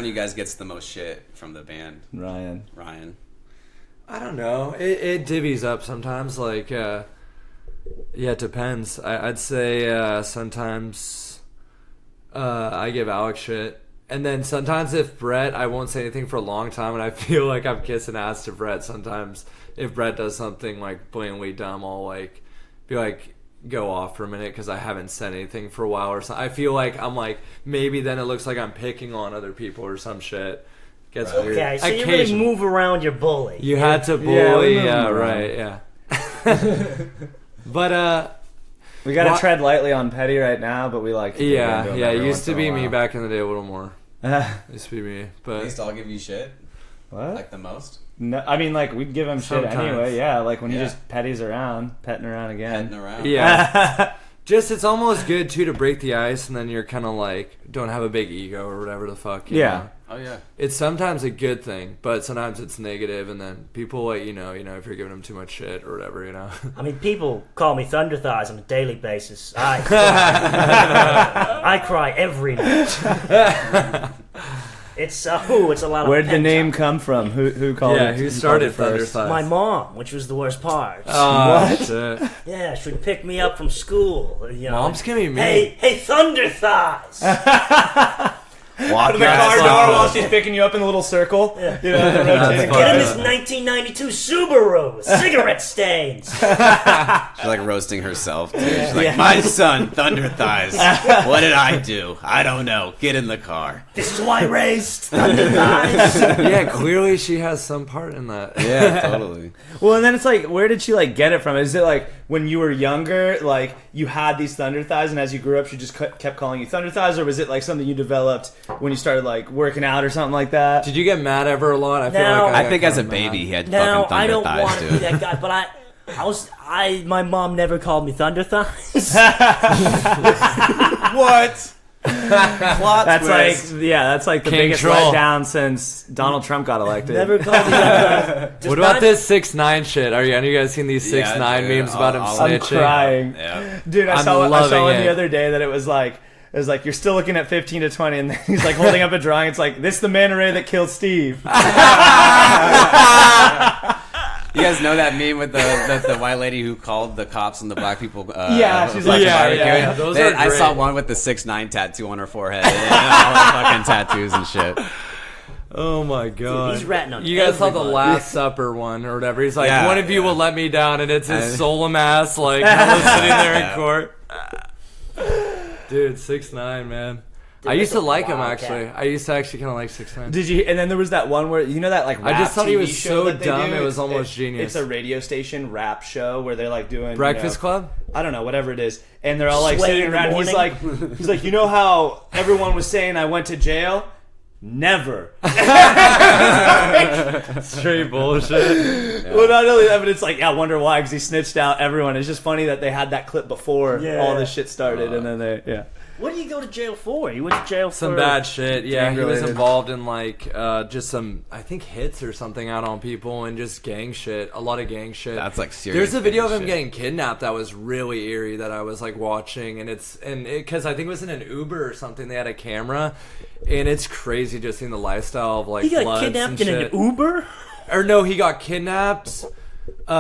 one of you guys gets the most shit from the band? Ryan. I don't know. It divvies up sometimes. Like, yeah, it depends. I'd say sometimes I give Alex shit. And then sometimes if Brett, I won't say anything for a long time, and I feel like I'm kissing ass to Brett. Sometimes if Brett does something like blatantly dumb, I'll like be like, go off for a minute because I haven't said anything for a while or something. I feel like I'm like, maybe then it looks like I'm picking on other people or some shit. Gets weird. Okay, so you really move around your bully. You had to bully, right, yeah. But we gotta tread lightly on Petty right now, but we like to it used to be me back in the day a little more. Used to be me, but at least I'll give you shit. What? Like the most? No, I mean, like, we'd give him Sometimes. shit anyway. Yeah, like when he just petties around, petting around again. Petting around. Yeah. Just, it's almost good, too, to break the ice, and then you're kind of like, don't have a big ego or whatever the fuck. You know? Oh, yeah. It's sometimes a good thing, but sometimes it's negative, and then people, like, you know, if you're giving them too much shit or whatever, you know. I mean, people call me Thunder Thighs on a daily basis. I cry. I cry every night. It's a lot of. Where'd the name come from? Who called it? Yeah, who started Thunder Thighs? My mom, which was the worst part. What? Yeah, she would pick me up from school. You know, Mom's gonna be mean. Hey, Thunder Thighs! Walk in the car door while she's picking you up in a little circle. Yeah. You know, Get in this 1992 Subaru with cigarette stains. She's like roasting herself, too. She's like, my son, Thunder Thighs. What did I do? I don't know. Get in the car. This is why I raised Thunder Thighs. Yeah, clearly she has some part in that. Yeah, totally. Well, and then it's like, where did she like get it from? Is it like when you were younger, like you had these Thunder Thighs, and as you grew up, she just kept calling you Thunder Thighs, or was it like something you developed when you started like working out or something like that? Did you get mad ever a lot? I think as a baby he had fucking Thunder I don't Thighs, want to dude. be that guy, but my mom never called me Thunder Thighs. What? That's like the King biggest troll. letdown since Donald Trump got elected. Never called me Thunder Thighs. What about this 6ix9ine shit? Are you guys seen these 6ix9ine memes about him I'm snitching? crying. Yeah. Dude, I I'm saw one loving the it. other day that it was like you're still looking at 15 to 20, and then he's like holding up a drawing. It's like, this the man array that killed Steve. You guys know that meme with the white lady who called the cops and the black people? She's like, yeah. Those are I great. saw one with the 6ix9ine tattoo on her forehead and all the fucking tattoos and shit. Oh my god! Dude, he's ratting on you guys saw the everybody. Last Supper one or whatever. He's like, Yeah, one of you yeah. will let me down, and it's his solemn ass like sitting there in court. Dude, 6ix9ine, man. I used to like him actually. I used to actually kind of like 6ix9ine. Did you? And then there was that one where that like rap I just thought he TV was show so that they dumb, do? it was almost genius. It's a radio station rap show where they're like doing Breakfast Club? I don't know, whatever it is, and they're all like Sway sitting in the around. He's morning. like, you know how everyone was saying I went to jail? Never. Straight bullshit. Well, not only that, but it's like, I wonder why, because he snitched out everyone. It's just funny that they had that clip before all this shit started, and then What did you go to jail for? You went to jail for Some bad shit. Yeah, he was gang-related. involved in like just some, I think, hits or something out on people and just gang shit. A lot of gang shit. That's like serious. There's a video of gang him shit. getting kidnapped that was really eerie that I was like watching, and because I think it was in an Uber or something. They had a camera, and it's crazy just seeing the lifestyle of like He got bloods kidnapped and in shit. an Uber? Or no, he got kidnapped.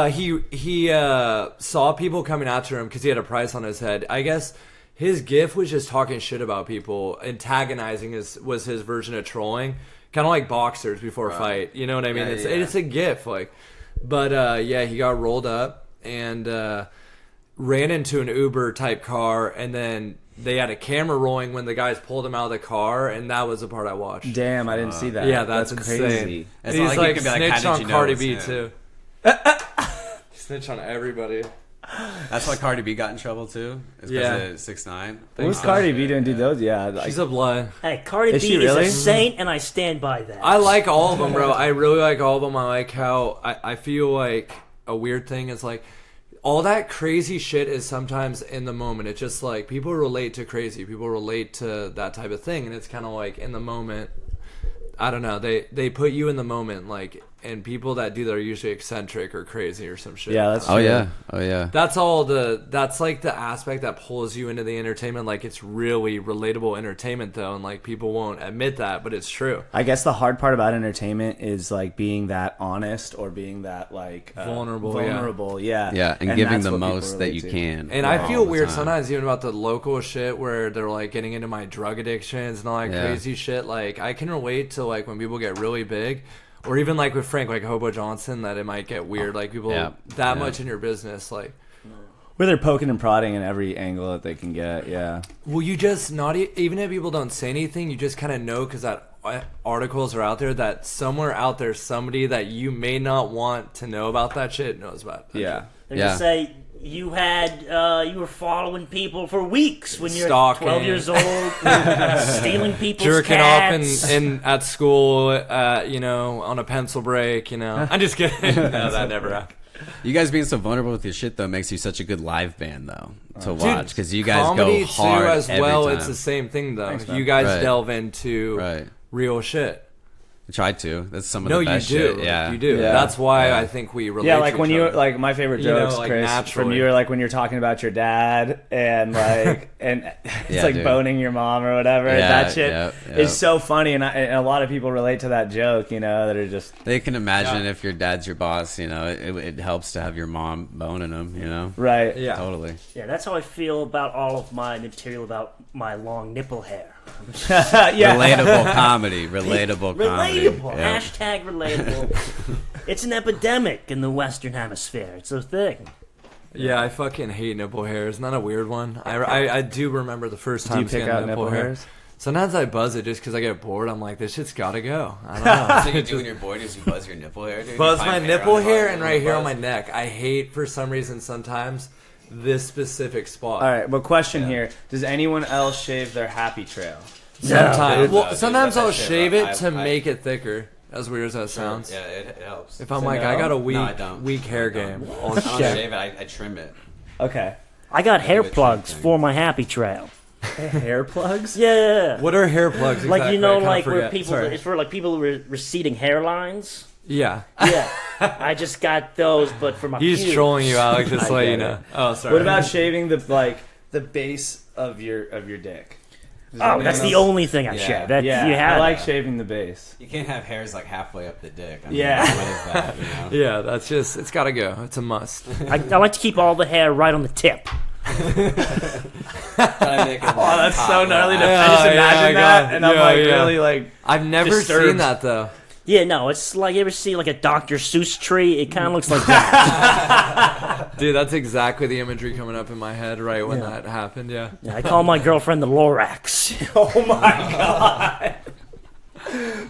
He saw people coming after him because he had a price on his head. I guess his gif was just talking shit about people, antagonizing was his version of trolling, kind of like boxers before a fight. You know what I mean? Yeah, It's a gif, like. But yeah, he got rolled up and ran into an Uber type car, and then they had a camera rolling when the guys pulled him out of the car, and that was the part I watched. damn, I didn't see that. Yeah, that's insane. crazy. It's And not he's like like, you can be like, snitched how on did you Cardi know B this? too. Snitch on everybody. That's why Cardi B got in trouble too. Is Yeah. because of 6ix9ine. What was Cardi B doing? Do those? Yeah, like, She's a blood. Hey, Cardi Is B she really? is a saint, and I stand by that. I like all of them, bro. I really like all of them. I like how I feel like a weird thing is like all that crazy shit is sometimes in the moment. It's just like people relate to crazy. People relate to that type of thing, and it's kind of like in the moment. I don't know. They put you in the moment. Like and people that do that are usually eccentric or crazy or some shit. Yeah, that's Oh true. yeah. Oh yeah. That's like the aspect that pulls you into the entertainment. Like, it's really relatable entertainment though, and like people won't admit that, but it's true. I guess the hard part about entertainment is like being that honest or being that like vulnerable. Yeah. Yeah, and giving that's the what people most that relate you to. can. And all I feel the weird time. sometimes even about the local shit where they're like getting into my drug addictions and all that Yeah. crazy shit. Like, I can relate to like when people get really big, or even like with Frank, like Hobo Johnson, that it might get weird. Like people that much in your business, like Where they're poking and prodding in every angle that they can get. Yeah. well, you just not even if people don't say anything, you just kind of know because that articles are out there that somewhere out there somebody that you may not want to know about that shit knows about that Yeah. shit. They're Yeah. gonna say you had you were following people for weeks when you're Stalking. 12 years old, stealing people's Jerking cats. off in at school, you know, on a pencil break, you know. I'm just kidding. No, that never happened. You guys being so vulnerable with your shit though makes you such a good live band though to watch because you guys Comedy go hard too as every well. time. It's the same thing though. Thanks, man. You guys Right. delve into Right. real shit. I try to. That's some of No, the you best do. shit. Yeah, You do. Yeah. That's why Yeah. I think we relate. Yeah, to like when each you other. like my favorite You know, jokes, like, Chris, from naturally. you are like when you're talking about your dad and like and it's Yeah, like dude. boning your mom or whatever. Yeah, That shit yeah, is yeah. so funny, and a lot of people relate to that joke. You know, that are just They can imagine if your dad's your boss. You know, it helps to have your mom boning him. You know, right. Yeah. totally. Yeah, that's how I feel about all of my material about my long nipple hair. Yeah. Relatable comedy. Relatable comedy. Relatable. Yeah. Hashtag relatable. It's an epidemic in the Western Hemisphere. It's a thing. Yeah, I fucking hate nipple hair. It's not a weird one. I do remember the first Do time you pick getting out nipple hairs? Sometimes I buzz it just because I get bored. I'm like, this shit's gotta go. I don't know. So you do when you're bored is you buzz your nipple hair, dude? Buzz You my find nipple on the hair buzz, and you right here on buzz. my neck. I hate for some reason sometimes this specific spot. All right, but question here: does anyone else shave their happy trail? Sometimes, dude. well, Dude, sometimes let that I'll shit shave roll. it to make it thicker. As weird as that sounds. Yeah, it helps. If I'm So like, no? I got a No, I don't. weak hair game. I don't shave it. I trim it. Okay. I got hair do a plugs thing. for my happy trail. Hair plugs? Yeah. What are hair plugs? Like, Exactly? you know, I kinda like where forget. people, Sorry. it's for like people with receding hairlines. Yeah. Yeah. I just got those, but for my He's pubes. trolling you, Alex. Just so I you get know. it. Oh, sorry. What about shaving the base of your dick? Does Oh, anyone that's the else- only thing I Yeah. shave. That, Yeah, you have I like that. shaving the base. You can't have hairs like halfway up the dick. I mean, Yeah. what is that? You know? Yeah, that's just, it's gotta go. It's a must. I like to keep all the hair right on the tip. Oh, that's so gnarly. I Yeah, just yeah, imagine God. that, and I'm Yeah, like yeah. really like. I've never Disturbed. seen that though. Yeah, no, it's like you ever see like a Dr. Seuss tree? It kind of looks like that. Dude, that's exactly the imagery coming up in my head right when that happened. Yeah. Yeah, I call my girlfriend the Lorax. Oh my god.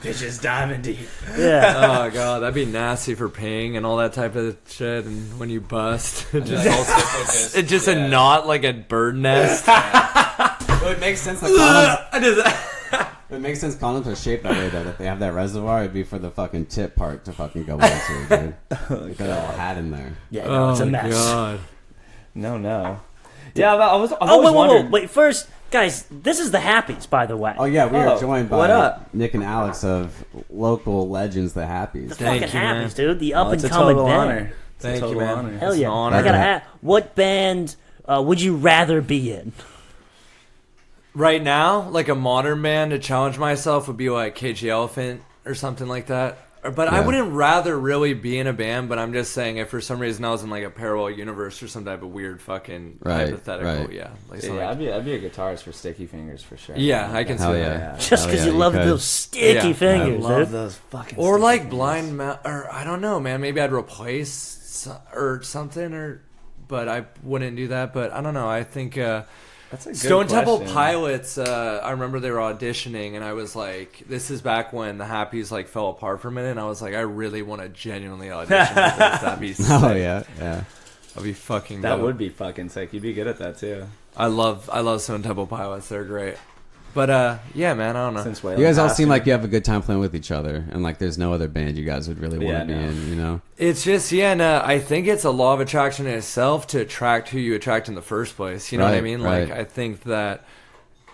Bitch is diamond deep. Yeah. Oh god, that'd be nasty for peeing and all that type of shit. And when you bust, it just it's just a knot like a bird nest. Well, it makes sense. That it makes sense condoms are shaped that way, though. That they have that reservoir, it'd be for the fucking tip part to fucking go into, dude. They got a little hat in there. Yeah, no, it's a mess. God. No. Yeah, but I've Oh, always wait, wondered. wait. First, guys, this is the Happies, by the way. Oh yeah, we Oh, are joined by what up? Nick and Alex of local legends, the The Happies. Thank fucking you, man. Happies, dude. The Oh, up it's and a coming total band. honor. It's a Thank you, total man. honor. Hell It's yeah. an honor. I gotta Okay. ask, what band would you rather be in? Right now, like a modern band to challenge myself would be like Cage the Elephant or something like that. But I Yeah. wouldn't rather really be in a band, but I'm just saying if for some reason I was in like a parallel universe or some type of weird fucking Right, hypothetical, right. yeah. Like, Yeah, so like- I'd be a guitarist for Sticky Fingers for sure. yeah, I can see Hell that. yeah. Just Hell because yeah, you love could. those sticky Yeah. fingers, I love dude. those fucking. Or Sticky like Fingers. blind or I don't know, man. Maybe I'd replace or something, but I wouldn't do that. But I don't know. I think That's a good Stone Temple question. Pilots. I remember they were auditioning, and I was like, "This is back when the Happies like fell apart for a minute." And I was like, "I really want to genuinely audition for this. That'd be sick. Oh yeah, yeah. That'd be fucking. That dope. would be fucking sick. You'd be good at that too. I love Stone Temple Pilots. They're great. But yeah, man. I don't know. Since You guys all seem like you have a good time playing with each other, and like there's no other band you guys would really want Yeah, to be no. in, you know? It's just I think it's a law of attraction in itself to attract who you attract in the first place. You know what I Right, mean? right. Like I think that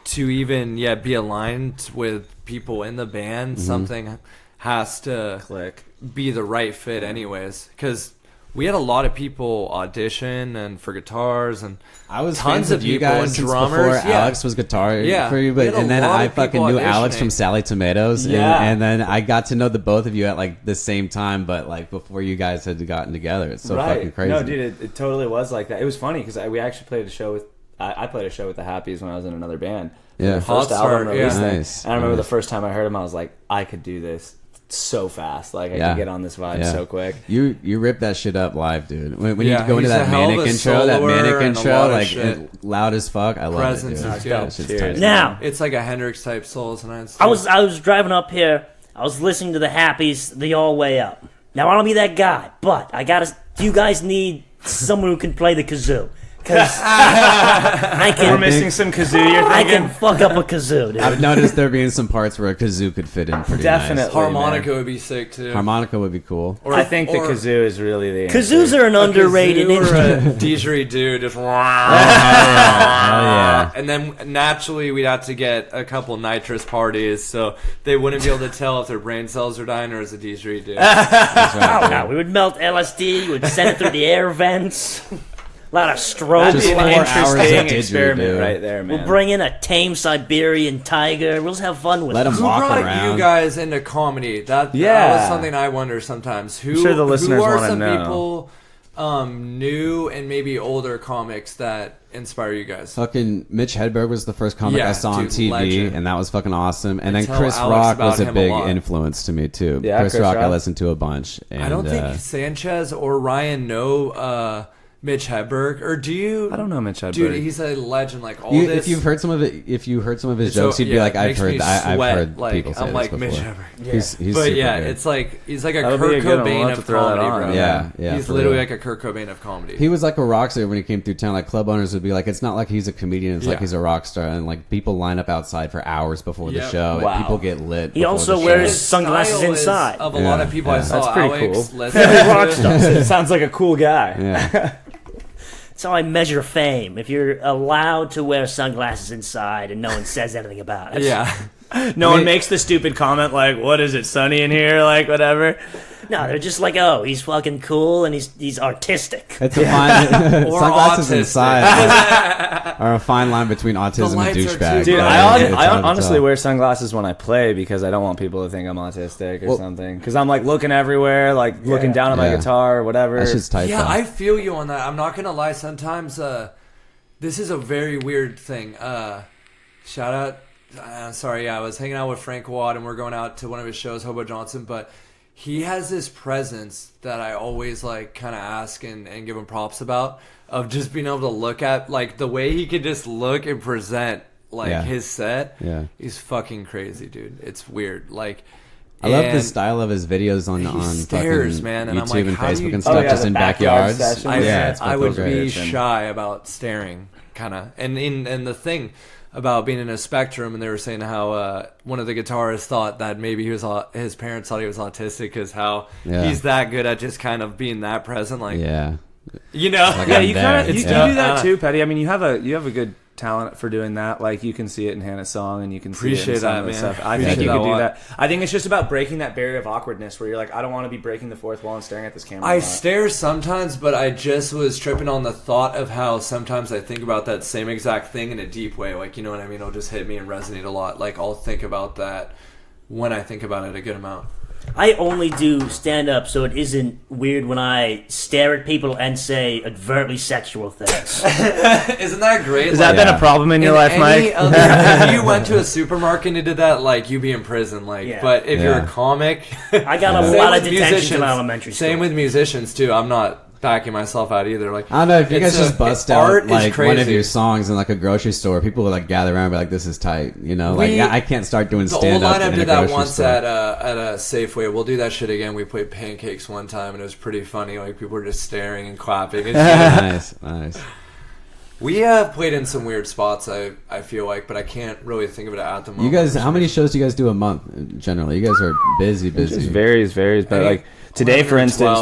to even be aligned with people in the band, something has to Click. be the right fit anyways, because we had a lot of people audition and for guitars, and I was tons fans of of you people guys and since drummers. before Alex was guitar for you, We had but a and then lot I of people fucking knew Alex auditioning. from Sally Tomatoes, Yeah. and then I got to know the both of you at like the same time, but like before you guys had gotten together. It's so fucking crazy. No, dude, it totally was like that. It was funny because we actually played a show with. I played a show with the Happies when I was in another band. Yeah. The first Hot album Start, release thing. Nice, And I remember nice. the first time I heard him, I was like, I could do this so fast. Like I Yeah. could get on this vibe Yeah. so quick. You ripped that shit up live, dude. When Yeah, you go into he's a that hell of a manic intro, that soloer manic and a intro, lot of like shit. loud as fuck. I love Presence it, dude. is dope. That shit's Cheers. tight. Now, it's like a Hendrix type Souls and I was driving up here. I was listening to the Happies the all way up. Now I don't be that guy, but I gotta. Do you guys need someone who can play the kazoo? Because I We're can. missing some kazoo. You're I thinking? can fuck up a kazoo, dude. I've noticed there being some parts where a kazoo could fit in pretty Definitely. nice. harmonica would be sick too. Harmonica would be cool. Or, I think the or kazoo is really the Kazoos answer. are an underrated kazoo or instrument. a didgeridoo, just Hell yeah. and then naturally we'd have to get a couple nitrous parties, so they wouldn't be able to tell if their brain cells are dying or is a didgeridoo. That's right, Oh, dude. no, we would melt LSD, we'd send it through the air vents. A lot of strobe That'd be an Just 4 lights. hours of interesting didgeridoo. experiment right there, man. We'll bring in a tame Siberian tiger. We'll just have fun with Let it. 'em Who walk brought around. you guys into comedy? That Yeah. was something I wonder sometimes. Who, sure the listeners who are wanna some know. people new and maybe older comics that inspire you guys? Fucking Mitch Hedberg was the first comic Yeah, I saw on dude, TV, legend. and that was fucking awesome. And I then tell Chris Alex Rock about was a him a big lot. influence to me too. Yeah, Chris Chris Rock I Rock. listened to a bunch. And, I don't think Sanchez or Ryan know Mitch Hedberg, or do you? I don't know Mitch Hedberg. Dude, he's a legend. Like all you, this. if you've heard some of it, if you heard some of his So, jokes, you'd be yeah, like, it I've makes me heard, I've sweat. heard Like, people say I'm this like before. Mitch Hedberg. He's But super yeah, good. it's like he's like a That'll be Kurt a good one. We'll Cobain have to of throw that comedy, on. bro. Yeah, He's for literally real. like a Kurt Cobain of comedy. He was like a rock star when he came through town. Like club owners would be like, it's not like he's a comedian. It's like Yeah. he's a rock star, and like people line up outside for hours before the Yep. show. Wow. And people get lit. He before also the wears show. sunglasses Style is inside. Of a lot of people I Yeah. saw, That's pretty Alex, cool. listen Rock to- stars. It sounds like a cool guy. Yeah, That's how I measure fame. If you're allowed to wear sunglasses inside and no one says anything about it. Yeah. No one makes the stupid comment like, "What is it, sunny in here?" Like whatever. No, they're just like, oh, he's fucking cool and he's artistic. it's a fine Or sunglasses autistic. inside are a fine line between autism and lights are douchebag. too Dude, bright. I It's hard to honestly tell. wear sunglasses when I play because I don't want people to think I'm autistic or Well- something. Because I'm like looking everywhere, like looking down at my Yeah. guitar or whatever. That shit's tight. Yeah, though. I feel you on that. I'm not gonna lie. Sometimes this is a very weird thing. Shout out. Sorry, yeah, I was hanging out with Frank Watt and we're going out to one of his shows, Hobo Johnson. But he has this presence that I always like, kind of ask and give him props about. Of just being able to look at like the way he could just look and present like Yeah. his set. Yeah. He's fucking crazy, dude. It's weird. Like. I love the and- style of his videos on stares, fucking man, and I'm YouTube like, and how do Facebook you- and stuff, Oh, yeah, just the in backyard backyards. sessions. I, it's I fucking would great. be shy about staring, kind of. And the thing about being in a spectrum, and they were saying how one of the guitarists thought that maybe his parents thought he was autistic because how Yeah. he's that good at just kind of being that present, like Yeah, you know. Like Yeah, I'm you there. kind of you It's do dope. that too, Petty. I mean, you have a good talent for doing that. Like you can see it in Hannah's song, and you can see it in Appreciate some that, of the man. stuff. I Appreciate think you that could a do lot. that. I think it's just about breaking that barrier of awkwardness, where you're like, I don't want to be breaking the fourth wall and staring at this camera. a I lot. stare sometimes, but I just was tripping on the thought of how sometimes I think about that same exact thing in a deep way. Like, you know what I mean? It'll just hit me and resonate a lot. Like, I'll think about that when I think about it a good amount. I only do stand up so it isn't weird when I stare at people and say overtly sexual things. Isn't that great? Has that been a problem in your life, Mike? If you went to a supermarket and did that, like, you'd be in prison. Like, Yeah. but if you're Yeah. a comic, I got a Same lot of with detentions musicians. in elementary school. Same with musicians too. I'm not backing myself out either. Like, I don't know if you it's guys just bust art out is like one of crazy. your songs in like a grocery store. People will like gather around and be like, "This is tight," you know. Like, We- yeah, I can't start doing The old stand up lineup in a did that grocery once store. at a Safeway. We'll do that shit again. We played Pancakes one time, and it was pretty funny. Like, people were just staring and clapping. It's nice, nice. We have played in some weird spots, I feel like, but I can't really think of it at the moment. You guys, how many shows do you guys do a month generally? You guys are busy. It just varies. But like today, for instance,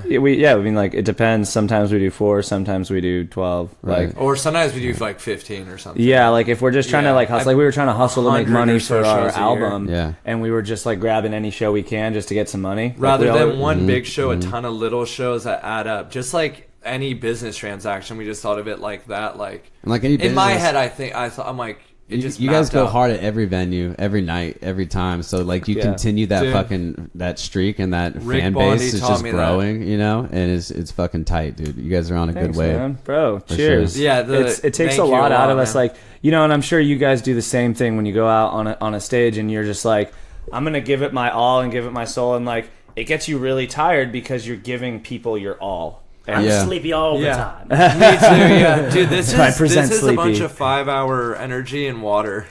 it depends. Sometimes we do 4, sometimes we do 12. Right. Like, or sometimes we do like 15 or something. Yeah, like if we're just trying to like hustle, like we were trying to hustle to make money for our shows a album, year. and we were just like grabbing any show we can just to get some money. Rather Like, than one big show, a ton of little shows that add up. Just like any business transaction, we just thought of it like that. Like any business, in my head, I'm like, it just you guys go out. hard at every venue, every night, every time. So like you continue that that streak, and that Rick fan Bondi base is taught just me growing, you know, and it's fucking tight, dude. You guys are on a good wave, man. Bro. For Cheers. sure. Yeah, it takes a lot out of us, like, you know, and I'm sure you guys do the same thing when you go out on a stage and you're just like, I'm gonna give it my all and give it my soul, and like it gets you really tired because you're giving people your all. I'm sleepy all the time. Me too, yeah. Dude, this is sleepy. a bunch of 5-hour energy and water.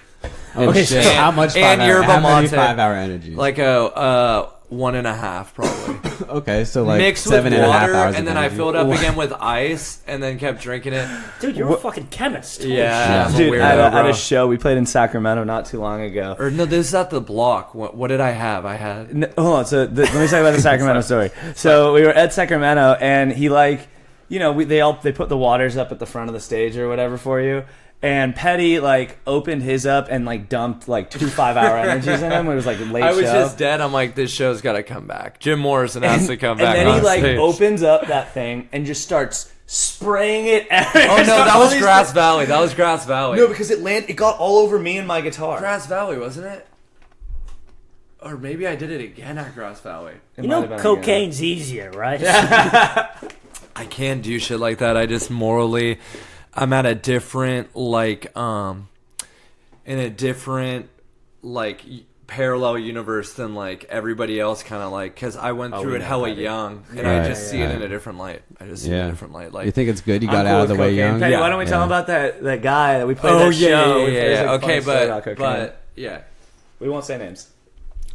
Oh shit! How much? And How many Yerba Mate. 5-hour energy? Like a 1.5 probably. Okay, so like mixed 7.5 with water, hours, and then I filled up again with ice, and then kept drinking it. Dude, you're a fucking chemist. Yeah, I'm a Dude, weirdo, at bro. a show we played in Sacramento not too long ago. Or no, this is at the block. What did I have? I had. No, hold on. So let me talk about the Sacramento story. So we were at Sacramento, and he like, you know, they put the waters up at the front of the stage or whatever for you. And Petty like opened his up and like dumped like 2 5-hour energies in him. It was like a late show. I was just dead. I'm like, this show's got to come back. Jim Morrison has to come back. And then he on like stage. opens up that thing and just starts spraying it everywhere. Oh no, that was Grass Valley. That was Grass Valley. No, because it got all over me and my guitar. Grass Valley, wasn't it? Or maybe I did it again at Grass Valley. You know, cocaine's easier, right? I can't do shit like that. I just morally, I'm at a different like in a different like parallel universe than like everybody else, kind of like, because I went through it hella young, and I just see it in a different light. I just see it in a different light. Like, you think it's good you got out of the way young? Petty, why don't we tell him about that guy that we played that show? Yeah. Like, okay, but yeah. We won't say names.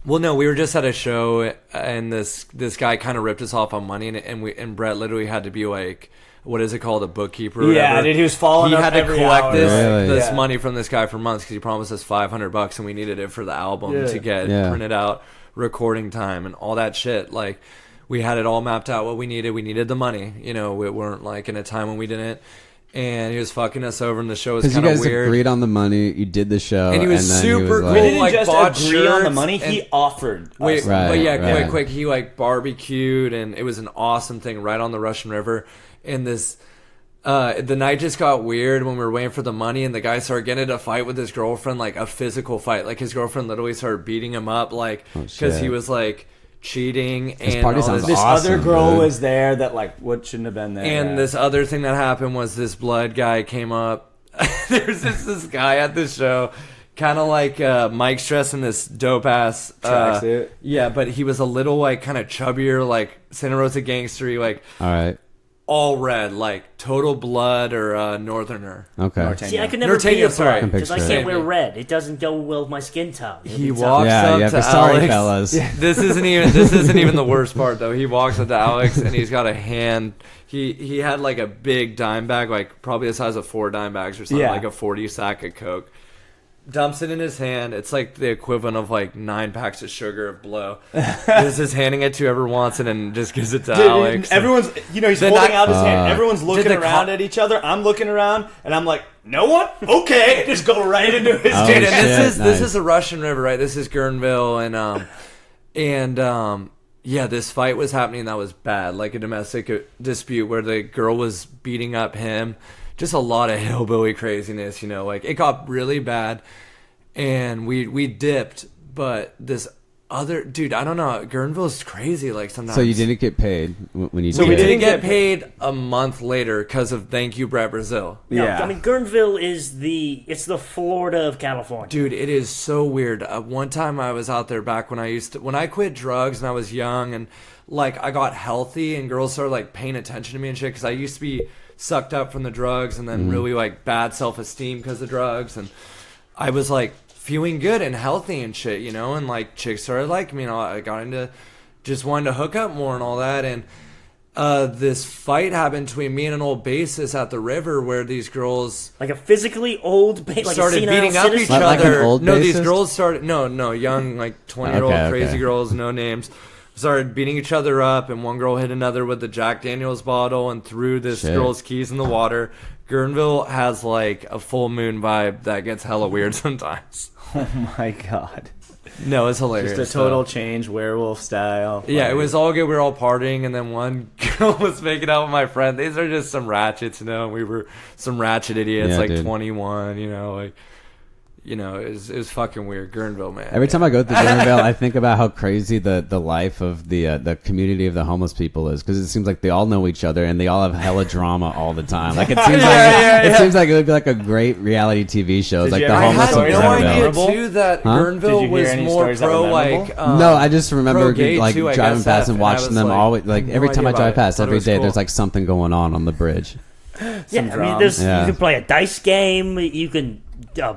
Well, no, we were just at a show, and this guy kind of ripped us off on money, and Brett literally had to be like, what is it called, a bookkeeper? Or whatever. Dude, he was following up every hour. He had to collect this money from this guy for months because he promised us $500, and we needed it for the album to get printed out, recording time, and all that shit. Like, we had it all mapped out what we needed. We needed the money. You know, we weren't like in a time when we didn't. And he was fucking us over, and the show was kind of weird. Because you guys agreed on the money, you did the show, and he was super cool. We didn't like, just agree on the money; he offered. Quick, he like barbecued, and it was an awesome thing right on the Russian River. And this, the night just got weird when we were waiting for the money, and the guy started getting into a fight with his girlfriend, like a physical fight. Like his girlfriend literally started beating him up, like because he was like cheating, and this other girl was there that like shouldn't have been there. And this other thing that happened was this blood guy came up. There's this guy at the show, kind of like Mike Stress in this dope ass tracksuit. Yeah, but he was a little like kind of chubbier, like Santa Rosa gangstery, like all right. All red, like Total Blood or Northerner. Okay. See, I could never be a blood because I can't wear red. It doesn't go well with my skin tone. He walks up to Alex. Sorry, fellas. This isn't even the worst part though. He walks up to Alex and he's got a hand. He had like a big dime bag, like probably the size of 4 dime bags or something, like a 40 sack of Coke. Dumps it in his hand. It's like the equivalent of like 9 packs of sugar of blow. He's just handing it to whoever wants it and just gives it to Alex. Everyone's, he's holding out his hand. Everyone's looking around at each other. I'm looking around, and I'm like, no one? Okay. Just go right into his dude. And this is the Russian River, right? This is Guerneville, and this fight was happening that was bad, like a domestic dispute where the girl was beating up him. Just a lot of hillbilly craziness, you know, like it got really bad, and we dipped, but this other dude, I don't know, Guerneville's crazy, like sometimes. So you didn't get paid when you did. So we didn't get paid a month later because of thank you Brett Brazil. No, I mean Guerneville is the Florida of California. Dude, it is so weird. One time I was out there back when I quit drugs and I was young, and like I got healthy and girls started like paying attention to me and shit, because I used to be sucked up from the drugs and then really like bad self-esteem because of drugs, and I was like feeling good and healthy and shit, you know, and like chicks started liking me, and I got into just wanting to hook up more and all that, and this fight happened between me and an old bassist at the river where these girls Like a physically old like started a beating up each citizen? Like an other. old No, these bassist? girls started young like 20-year-old Okay, crazy okay. girls, no names. Started beating each other up, and one girl hit another with the Jack Daniels bottle and threw this Shit. girl's keys in the water. Guerneville has like a full moon vibe that gets hella weird sometimes. Oh my god. No, it's hilarious. Just a total though. change, werewolf style. Yeah, Like, it was all good. We were all partying, and then one girl was making out with my friend. These are just some ratchets, We were some ratchet idiots, Yeah, like dude. 21, it was fucking weird. Guerneville, man. Every time I go through Guerneville, I think about how crazy the life of the community of the homeless people is, because it seems like they all know each other and they all have hella drama all the time. Like it seems it seems like it would be like a great reality TV show. It's Did like you the ever I hear homeless had of stories no that were idea memorable? too that Huh? Did Guerneville you hear was any more stories that were pro memorable? like. No, I just remember pro-gay like too, I driving guess, past and and I watching was them like, always. Like no every time I idea drive about it. past, Thought it every was day cool. there's like something going on the bridge. Yeah, I mean, there's Yeah. you can play a dice game. You can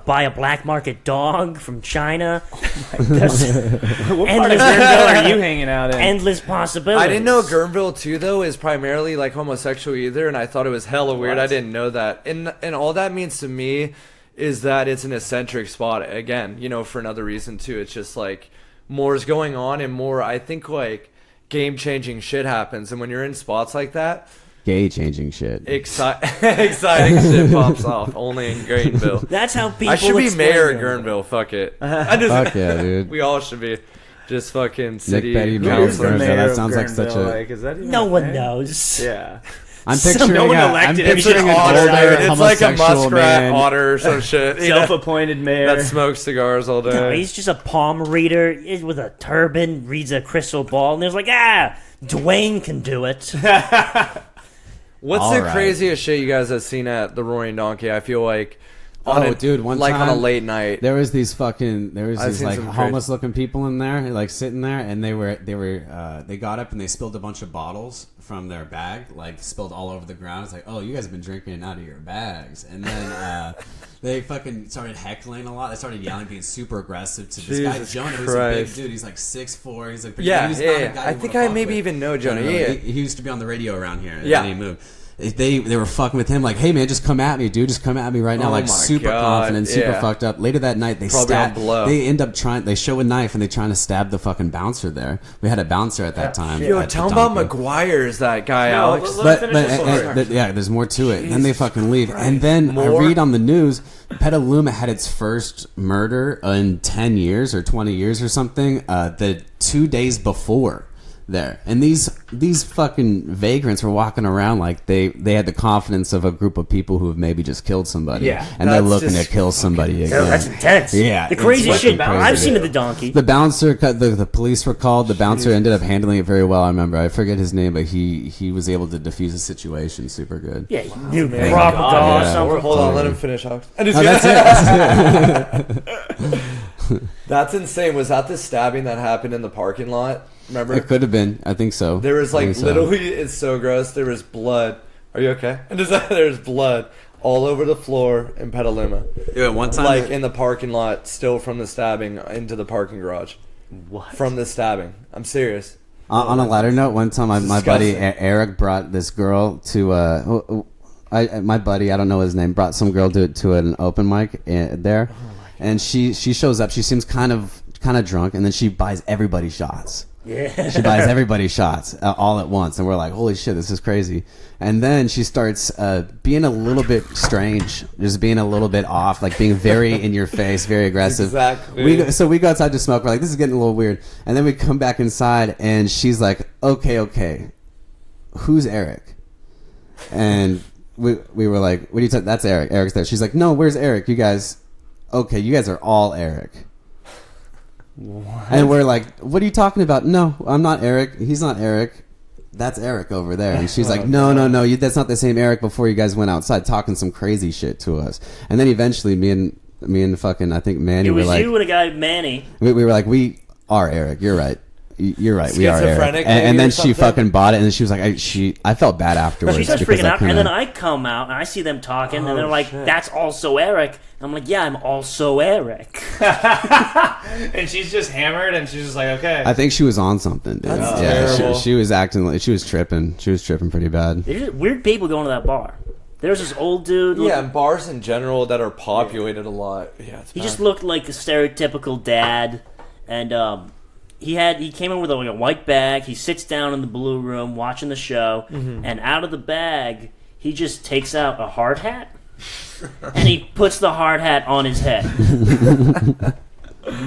buy a black market dog from China. There's What part of endless, Guerneville are you hanging out in? endless possibilities. I didn't know Guerneville too though is primarily like homosexual either, and I thought it was hella weird. What? I didn't know that, and all that means to me is that it's an eccentric spot again. For another reason too. It's just like more is going on and more. I think like game changing shit happens, and when you're in spots like that, Gay changing shit. exciting shit pops off only in Guerneville. That's how people. I should be explain mayor of it. Guerneville. Fuck it. I just, Fuck yeah, dude. we all should be. Just fucking city Petty, Who Mayor is the Guerneville, mayor that of sounds like such Guerneville? a- Like, is that even No a one thing? knows. Yeah. I'm So picturing no one I'm elected him, picturing just an otter. older It's like a homosexual muskrat man. otter or some shit. Self-appointed mayor. That smokes cigars all No, day. he's just a palm reader with a turban, reads a crystal ball, and there's like, Dwayne can do it. What's All the right. craziest shit you guys have seen at the Roaring Donkey? I feel like Dude, one like on a time, late night. there was these I've like seen some homeless looking people in there, like sitting there, and they got up and they spilled a bunch of bottles from their bag, like spilled all over the ground. It's like, oh, you guys have been drinking out of your bags, and then they fucking started heckling a lot. They started yelling, being super aggressive to this guy Jesus Jonah, who's a Christ. big dude. He's like 6'4". He's like, Yeah, he's yeah, not a yeah. guy I you think wanna I fuck maybe with. even know Jonah, No, yeah. he used to be on the radio around here. And Yeah. then he moved. They were fucking with him like, hey man, just come at me, dude, just come at me right now, Oh like my super God, confident, super yeah. fucked up. Later that night, they Probably on blow. They end up they show a knife and they trying to stab the fucking bouncer there. We had a bouncer at that time. Yo, at the tell him about Donkey. McGuire's that guy, No, Alex. let me finish the story. Yeah, there's more to it. Then they fucking leave, Christ. and then I More? read on the news, Petaluma had its first murder in 10 years or 20 years or something. The 2 days before. There and these fucking vagrants were walking around like they had the confidence of a group of people who have maybe just killed somebody, Yeah, and they're that's looking just to kill somebody again. That's intense. Yeah, The it's crazy fucking shit crazy. I've seen of the donkey. The bouncer, the police were called. The bouncer ended up handling it very well. I remember. I forget his name, but he was able to defuse the situation super good. Yeah, new man. propaganda God, or yeah. something. Hold on, let him finish, Alex. Oh, that's it. That's insane. Was that the stabbing that happened in the parking lot? Remember? It could have been. I think so. There was I like think so. literally, it's so gross. There was blood. Are you okay? There's blood all over the floor in Petaluma. Yeah, one time, Like in the parking lot, still from the stabbing into the parking garage. What? From the stabbing. I'm serious. on a lighter note, one time my buddy Disgusting. Eric brought this girl to my buddy, I don't know his name, brought some girl to an open mic there, and she shows up. She seems kind of drunk, and then she buys everybody shots. Yeah. She buys everybody shots all at once, and we're like, holy shit, this is crazy. And then she starts being a little bit strange, just being a little bit off, like being very in your face, very aggressive. Exactly. So we go outside to smoke. We're like, this is getting a little weird. And then we come back inside, and she's like, okay, who's Eric? And we were like, what are you talking? That's Eric. Eric's there. She's like, no, where's Eric? You guys are all Eric. What? And we're like, what are you talking about? No, I'm not Eric. He's not Eric. That's Eric over there. And she's like, no, that's not the same Eric before you guys went outside talking some crazy shit to us. And then eventually me and fucking, I think Manny It were was like, you and a guy, Manny. we were like, we are Eric. You're right. You're right. We are Eric. Schizophrenic And then or she something? fucking bought it, and then she was like, I felt bad afterwards. She starts because freaking out, and kinda- then I come out and I see them talking, and they're like, shit. "That's also Eric." And I'm like, "Yeah, I'm also Eric." And she's just hammered, and she's just like, okay. I think she was on something, dude. That's yeah, terrible. she was acting like she was tripping. She was tripping pretty bad. There's just weird people going to that bar. There's this old dude. Yeah, and bars in general that are populated a lot. Yeah, it's He bad. just looked like a stereotypical dad, and he came in with like a white bag. He sits down in the blue room watching the show, and out of the bag he just takes out a hard hat, and he puts the hard hat on his head.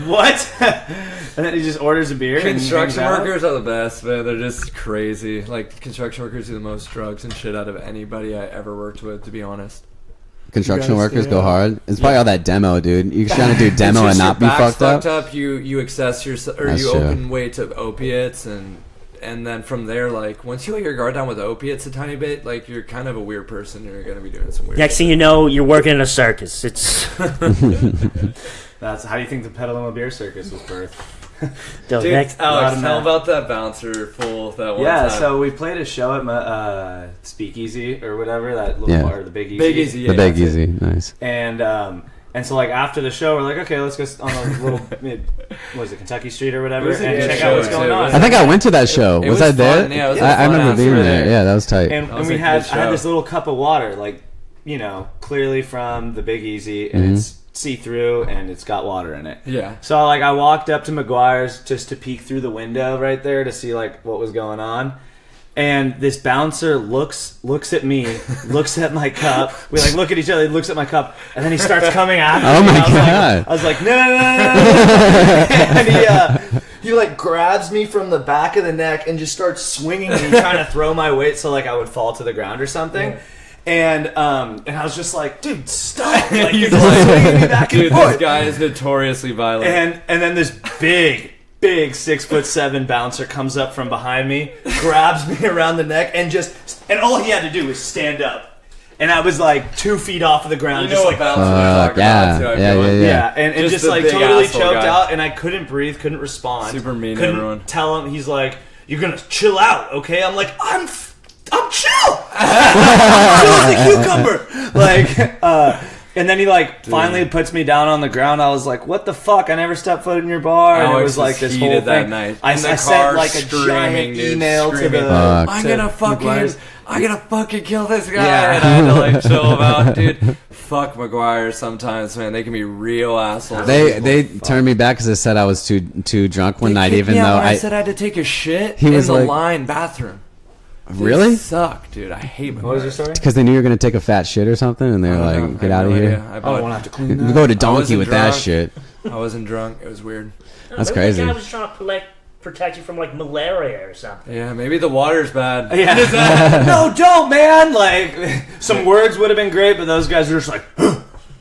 What? And then he just orders a beer. Construction and hangs out? workers are the best, man. They're just crazy. Like, construction workers do the most drugs and shit out of anybody I ever worked with, to be honest. Construction You gotta workers stay go up. hard. It's probably all that demo, dude. You're trying to do demo and It's just not be your back's fucked up. You access yourself, or That's you true. open way to opiates, and then from there, like, once you let your guard down with opiates a tiny bit, like, you're kind of a weird person. You're gonna be doing some weird. Next shit. thing you know, you're working in a circus. It's That's how do you think the Petaluma Beer Circus was birthed? the Dude, next. Alex, Lot of tell math. about that bouncer fool that one Yeah, time. so we played a show at my Speakeasy or whatever, that little Yeah. bar, the Big Easy. Big Easy, yeah. The big that's it. easy, nice. And so like after the show, we're like, okay, let's go on a little, what is it, Kentucky Street or whatever, It was a and good check show, out what's too. going It on. was- I think I went to that show. It Was was I there? fun, yeah, it was a I fun remember ass being show. there. Yeah, that was tight. And was we a had good I had show. this little cup of water, like, you know, clearly from the Big Easy, and it's see-through and it's got water in it. Yeah. So like I walked up to McGuire's just to peek through the window right there to see like what was going on. And this bouncer looks at me, looks at my cup. We like look at each other. He looks at my cup, and then he starts coming after Oh me. my And God. I was like, no. And he like grabs me from the back of the neck and just starts swinging me, trying to throw my weight so like I would fall to the ground or something. And I was just like, dude, stop! Like he's like swinging me back and Dude, forth. this guy is notoriously violent. And then this big 6'7" bouncer comes up from behind me, grabs me around the neck, and all he had to do was stand up. And I was like 2 feet off of the ground, You just know like what bouncer we're talking about, too, I feel like. yeah, and Just just the like big totally asshole choked guy. out, and I couldn't breathe, couldn't respond. Super mean to couldn't everyone. Tell him, he's like, "You're gonna chill out, okay?" I'm like, I'm chill. I'm chill as a cucumber. Like, and then he like finally puts me down on the ground. I was like, "What the fuck? I never stepped foot in your bar." And it Alex was like was this whole heated that thing. night. I In the I car, sent like a screaming, giant dude, email to screaming. the. Fuck. I'm to gonna fucking, McGuire's. I'm gonna fucking kill this guy. Yeah. And I had to like chill him out, dude. Fuck McGuire sometimes, man. They can be real assholes. They turned me back because they said I was too drunk one night, even though I said I had to take a shit He in was the like- line bathroom. Dude, Really? it suck, dude. I hate McGuire. What was your story? because they knew you were gonna take a fat shit or something, and they were I don't like, know. "Get I out have of no here." idea. I I bought- won't have to clean We that. go to donkey wasn't with that drunk. shit. I wasn't drunk. It was weird. That's Maybe crazy. The guy was trying to protect you from like malaria or something. Yeah, maybe the water's bad. Yeah. No, don't, man. Like, some words would have been great, but those guys were just like,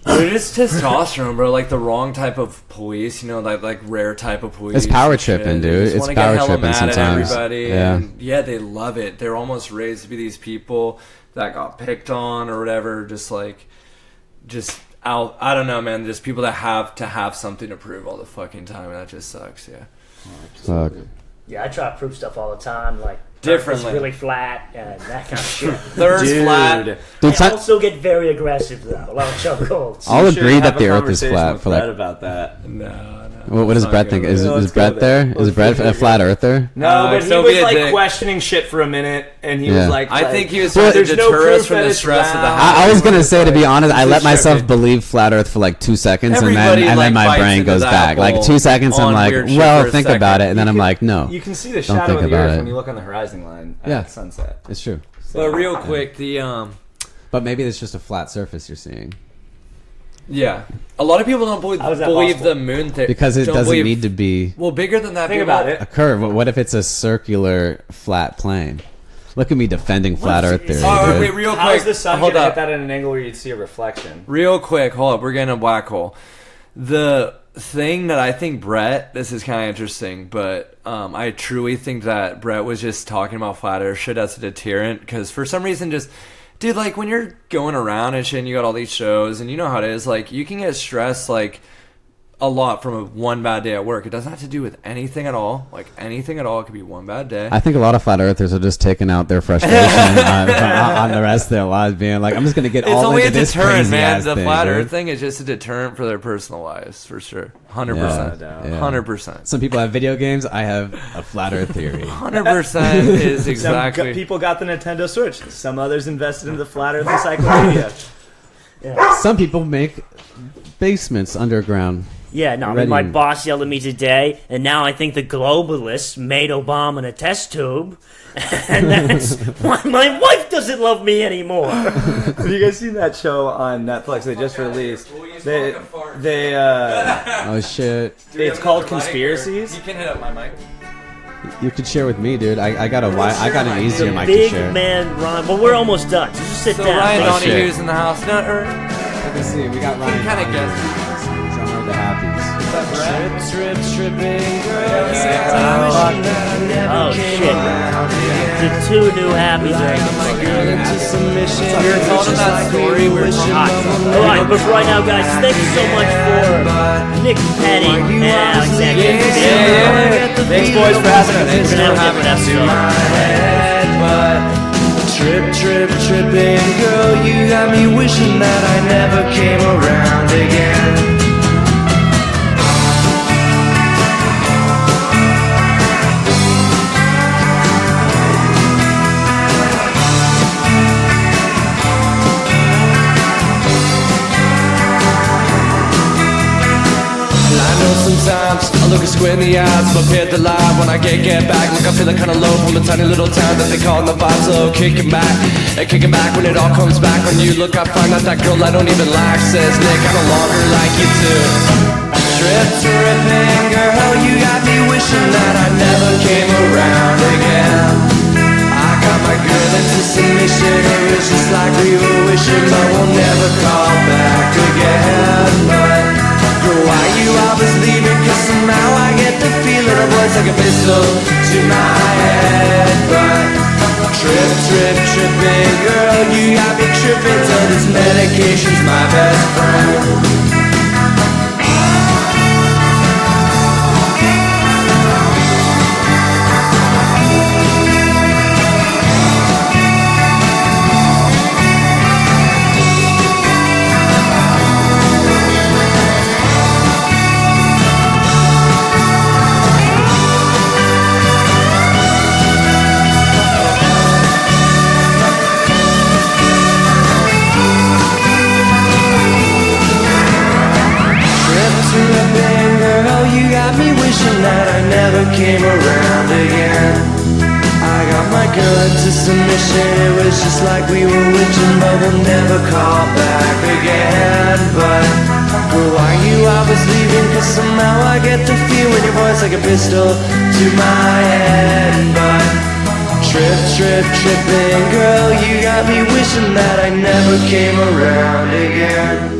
Dude, it's testosterone, bro. Like the wrong type of police, you know, like rare type of police. It's power and shit. tripping, They dude. just It's wanna get power hella tripping mad at sometimes. everybody. Yeah. And yeah, they love it. They're almost raised to be these people that got picked on or whatever. Just out. I don't know, man. Just people that have to have something to prove all the fucking time, and that just sucks. Yeah. Fuck. Yeah, I try to prove stuff all the time, like Differently. Earth is really flat and that kind of shit. The Earth's flat. Dude, I some- also get very aggressive though. A lot of chokeholds. I'll You should agree have that a the Earth is conversation flat with for like. Brett about that. No. What does It's Brett not think? good. Is Let's Brett go there. there? Is Let's Brett go a flat earther? No, but he don't was be a like dick. questioning shit for a minute, and he Yeah. was like, I think he was Well, trying to there's no deter us proof from that the it's stress of the round. house. I was gonna say, to be honest, I This let is myself trippy. believe flat Earth for like 2 seconds, Everybody, and then like, my bites brain into goes the back. Like apple 2 seconds, I'm on like, weird shit well, for a think second. about it, and then I'm like, no, you can see the Don't shadow think of the about Earth it. when you look on the horizon line at Yeah. sunset. it's true. But real quick, the But maybe it's just a flat surface you're seeing yeah, a lot of people don't believe, How is that believe possible? the moon theory because it doesn't need to be Well, bigger than that. Think people- about it. a curve. What if it's a circular flat plane? Look at me defending flat Earth theory. Oh, dude. wait, real quick. How's the sun hold gonna up. hit that at an angle where you'd see a reflection? Real quick, hold up. We're getting a black hole. The thing that I think Brett, this is kind of interesting, but I truly think that Brett was just talking about flat Earth shit as a deterrent because for some reason, just dude, like when you're going around and shit, and you got all these shows, and you know how it is. Like you can get stressed, like a lot from a one bad day at work. It doesn't have to do with anything at all. Like anything at all, it could be one bad day. I think a lot of flat earthers are just taking out their frustration on the rest of their lives, being like, I'm just gonna get It's all only into a this deterrent, crazy man. ass The thing, flat dude. earth thing is just a deterrent for their personal lives, for sure. 100%. Yeah. 100%. Some people have video games. I have a flat earth theory. 100% is exactly. People got the Nintendo Switch. Some others invested in the Flat Earth Encyclopedia. Some people make basements underground. Yeah, no, I mean, my boss yelled at me today, and now I think the globalists made Obama in a test tube, and that's why my wife doesn't love me anymore. Have you guys seen that show on Netflix they just released? Oh shit! It's called Conspiracies. You can hit up my mic. You could share with me, dude. I got an easier mic to Big share. man Ron, well, we're almost done, so just sit So down. Ryan Oh, shit. Donahue's in the house. No, Let's see. We got Ryan. kind of guess. Genre of the Happies. Tripping Oh shit, the two new happies are in the We were telling him that story. We were talking. Alright, but for right now, guys, thank you so much for Nick Petty and Alex Sanchez. Thanks, boys, for having us. We're gonna have a different episode. Tripping, girl, you got me wishing that I never came around again. Sometimes I look a square in the eyes, but appear to lie when I get back. Look, I feel like kinda low from a tiny little town that they call the vibe. So kicking back when it all comes back on you. Look, I find out that girl I don't even like says, Nick, I no longer like you too. Tripping, girl, you got me wishing that I never came around again. I got my girl into submission. It was just like we were wishing, but we'll never call back again. But girl, why you always leaving? Cause somehow I get the feeling a voice like a pistol to my head. But tripping, girl, you got me tripping till this medication's my best friend. That I never came around again. I got my girl into submission. It was just like we were witching, but we'll never call back again. But girl, why you always leaving? Cause somehow I get the feel when your voice like a pistol to my head. But tripping, girl, you got me wishing that I never came around again.